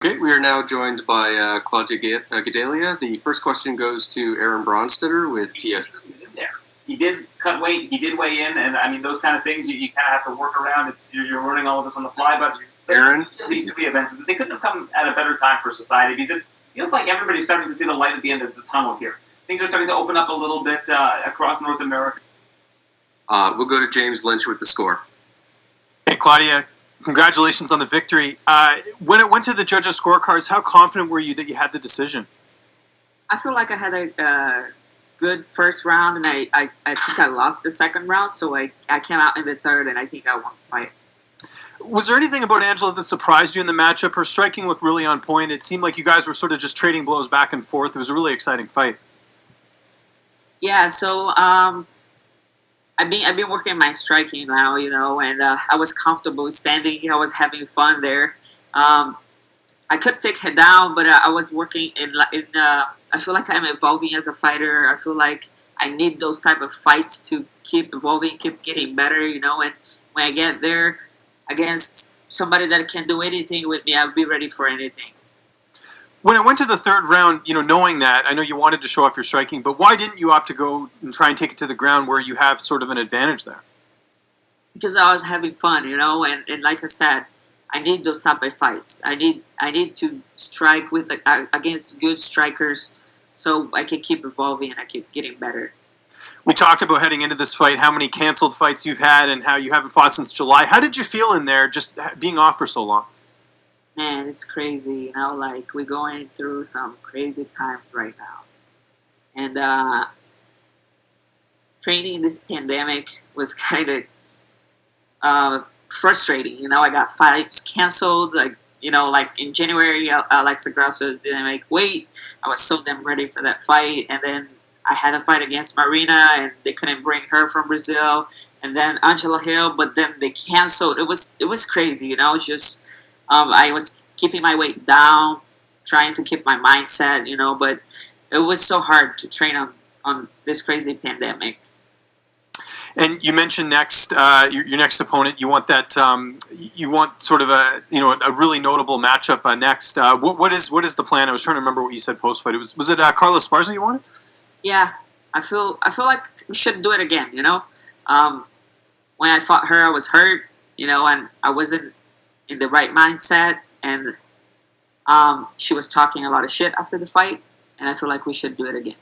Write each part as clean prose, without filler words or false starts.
Okay, we are now joined by Claudia Gadelha. The first question goes to Aaron Bronstetter with TS. He did cut weight. He did weigh in, and I mean those kind of things you kind of have to work around. You're learning all of this on the fly, but Aaron, these two events they couldn't have come at a better time for society because it feels like everybody's starting to see the light at the end of the tunnel here. Things are starting to open up a little bit across North America. We'll go to James Lynch with the score. Hey, Claudia. Congratulations on the victory. When it went to the judges' scorecards, how confident were you that you had the decision? I feel like I had a good first round, and I think I lost the second round, so I came out in the third, and I think I won the fight. Was there anything about Angela that surprised you in the matchup? Her striking looked really on point. It seemed like you guys were sort of just trading blows back and forth. It was a really exciting fight. Yeah, so I've been working my striking now, and I was comfortable standing. I was having fun there. I could take her down, but I was working in. I feel like I'm evolving as a fighter. I feel like I need those type of fights to keep evolving, keep getting better, And when I get there against somebody that can do anything with me, I'll be ready for anything. When it went to the third round, knowing that, I know you wanted to show off your striking, but why didn't you opt to go and try and take it to the ground where you have sort of an advantage there? Because I was having fun, and like I said, I need those type of fights. I need to strike with against good strikers, so I can keep evolving and I keep getting better. We talked about heading into this fight, how many canceled fights you've had, and how you haven't fought since July. How did you feel in there, just being off for so long? Man, it's crazy, like we're going through some crazy times right now. And training this pandemic was kind of frustrating. I got fights canceled, like in January, Alexa Grasso didn't make weight. I was so damn ready for that fight, and then I had a fight against Marina, and they couldn't bring her from Brazil, and then Angela Hill, but then they canceled. It was crazy, It's just I was keeping my weight down, trying to keep my mindset, but it was so hard to train on this crazy pandemic. And you mentioned next, your next opponent. You want that. You want sort of a a really notable matchup next. What is the plan? I was trying to remember what you said post fight. Was it Carla Esparza you wanted? Yeah, I feel like we should do it again. When I fought her, I was hurt. And I wasn't in the right mindset, and she was talking a lot of shit after the fight, and I feel like we should do it again.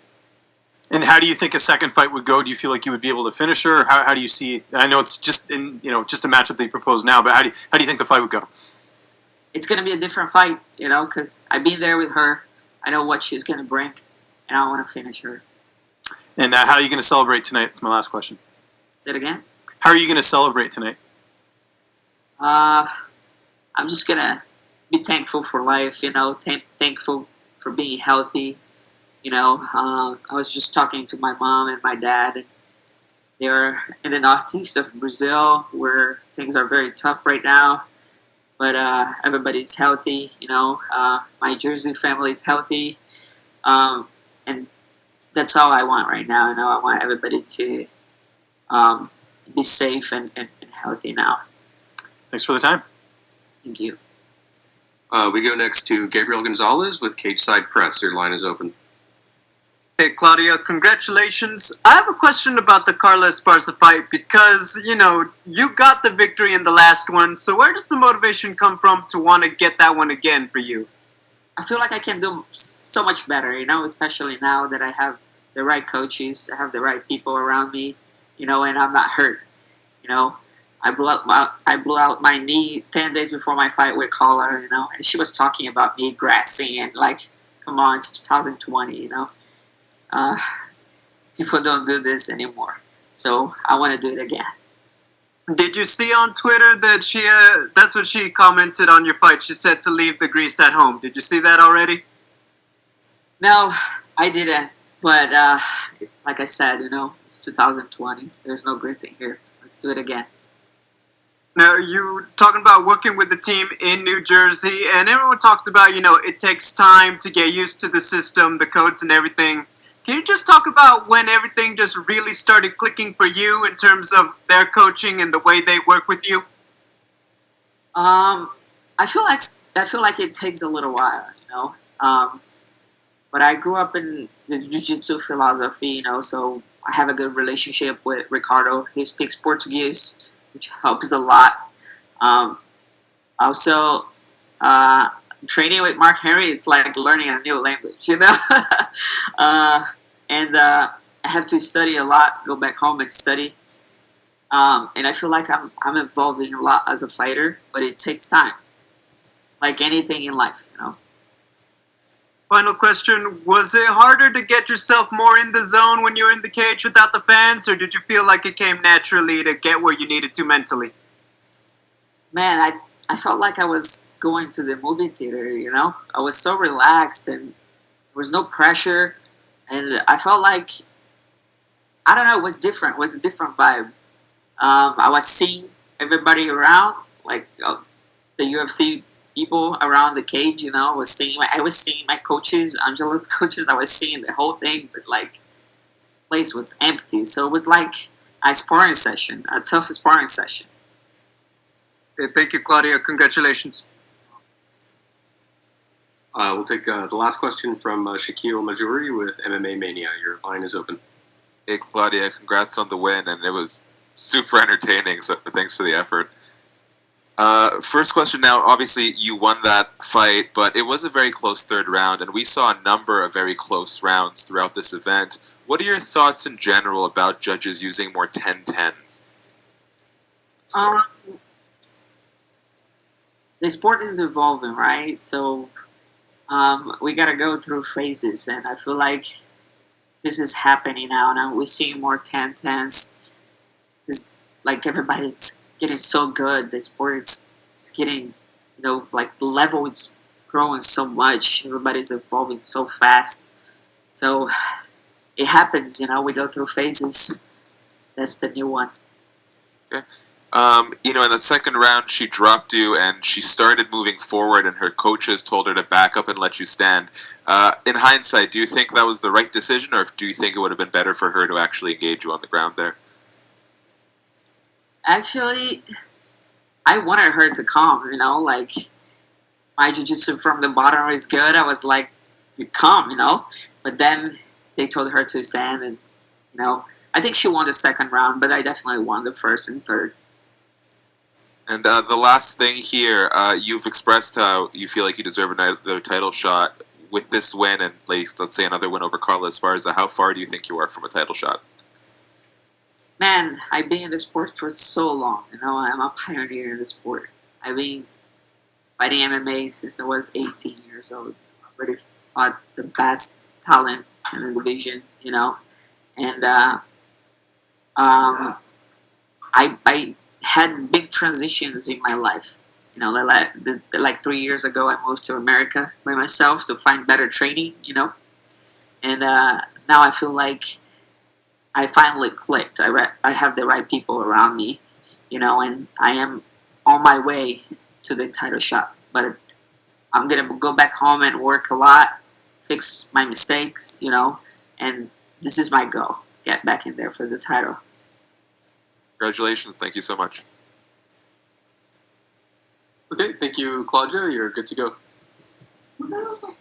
And how do you think a second fight would go? Do you feel like you would be able to finish her? How do you see? I know it's just just a matchup that you propose now, but how do you think the fight would go? It's going to be a different fight, because I've been there with her. I know what she's going to bring, and I want to finish her. And how are you going to celebrate tonight? That's my last question. Say it again. How are you going to celebrate tonight? I'm just going to be thankful for life, thankful for being healthy. I was just talking to my mom and my dad, and they're in the northeast of Brazil where things are very tough right now, but everybody's healthy. My Jersey family is healthy, and that's all I want right now. I want everybody to be safe and healthy now. Thanks for the time. Thank you. We go next to Gabriel Gonzalez with Cage Side Press. Your line is open. Hey, Claudia, congratulations. I have a question about the Carla Esparza fight because, you got the victory in the last one, so where does the motivation come from to want to get that one again for you? I feel like I can do so much better, especially now that I have the right coaches, I have the right people around me, and I'm not hurt. I blew out my knee 10 days before my fight with Carla, and she was talking about me grassing and come on, it's 2020, People don't do this anymore, so I want to do it again. Did you see on Twitter that she, that's what she commented on your fight? She said to leave the grease at home. Did you see that already? No, I didn't, but like I said, it's 2020. There's no greasing here. Let's do it again. Now, you talking about working with the team in New Jersey, and everyone talked about, it takes time to get used to the system, the codes and everything. Can you just talk about when everything just really started clicking for you in terms of their coaching and the way they work with you? I feel like I feel like it takes a little while, you know. But I grew up in the jiu-jitsu philosophy, you know, so I have a good relationship with Ricardo. He speaks Portuguese, which helps a lot. Also, training with Mark Henry is like learning a new language, you know. I have to study a lot, go back home and study. And I feel like I'm evolving a lot as a fighter, but it takes time, like anything in life, you know. Final question, was it harder to get yourself more in the zone when you were in the cage without the fans, or did you feel like it came naturally to get where you needed to mentally? Man, I felt like I was going to the movie theater, you know? I was so relaxed and there was no pressure. And I felt like, I don't know, it was different. It was a different vibe. I was seeing everybody around, like the UFC people around the cage, you know. I was seeing my coaches, Angela's coaches. I was seeing the whole thing, but like, the place was empty. So it was like a sparring session, a tough sparring session. Okay, thank you, Claudia. Congratulations. We'll take the last question from Shaquille Majuri with MMA Mania. Your line is open. Hey, Claudia, congrats on the win, and it was super entertaining, so thanks for the effort. First question now, obviously you won that fight, but it was a very close third round, and we saw a number of very close rounds throughout this event. What are your thoughts in general about judges using more 10-10s? The sport is evolving, right? So we got to go through phases, and I feel like this is happening now. Now we're seeing more 10-10s. It's like everybody's getting so good. The sport is getting, you know, like the level is growing so much. Everybody's evolving so fast. So it happens, you know, we go through phases. That's the new one. Okay. You know, in the second round, she dropped you and she started moving forward, and her coaches told her to back up and let you stand. In hindsight, do you think that was the right decision, or do you think it would have been better for her to actually engage you on the ground there? Actually, I wanted her to calm, you know, like my jiu-jitsu from the bottom is good. I was like, calm, you know, but then they told her to stand, and, you know, I think she won the second round, but I definitely won the first and third. And the last thing here, you've expressed how you feel like you deserve another title shot with this win, and let's say another win over Carlos Esparza. How far do you think you are from a title shot? Man, I've been in the sport for so long. You know, I'm a pioneer in the sport. I've been fighting MMA since I was 18 years old. I already fought the best talent in the division, you know. And I had big transitions in my life. You know, like 3 years ago, I moved to America by myself to find better training, you know. And now I feel like I finally clicked. I have the right people around me, you know, and I am on my way to the title shot. But I'm going to go back home and work a lot, fix my mistakes, you know, and this is my goal. Get back in there for the title. Congratulations. Thank you so much. Okay, thank you, Claudia. You're good to go.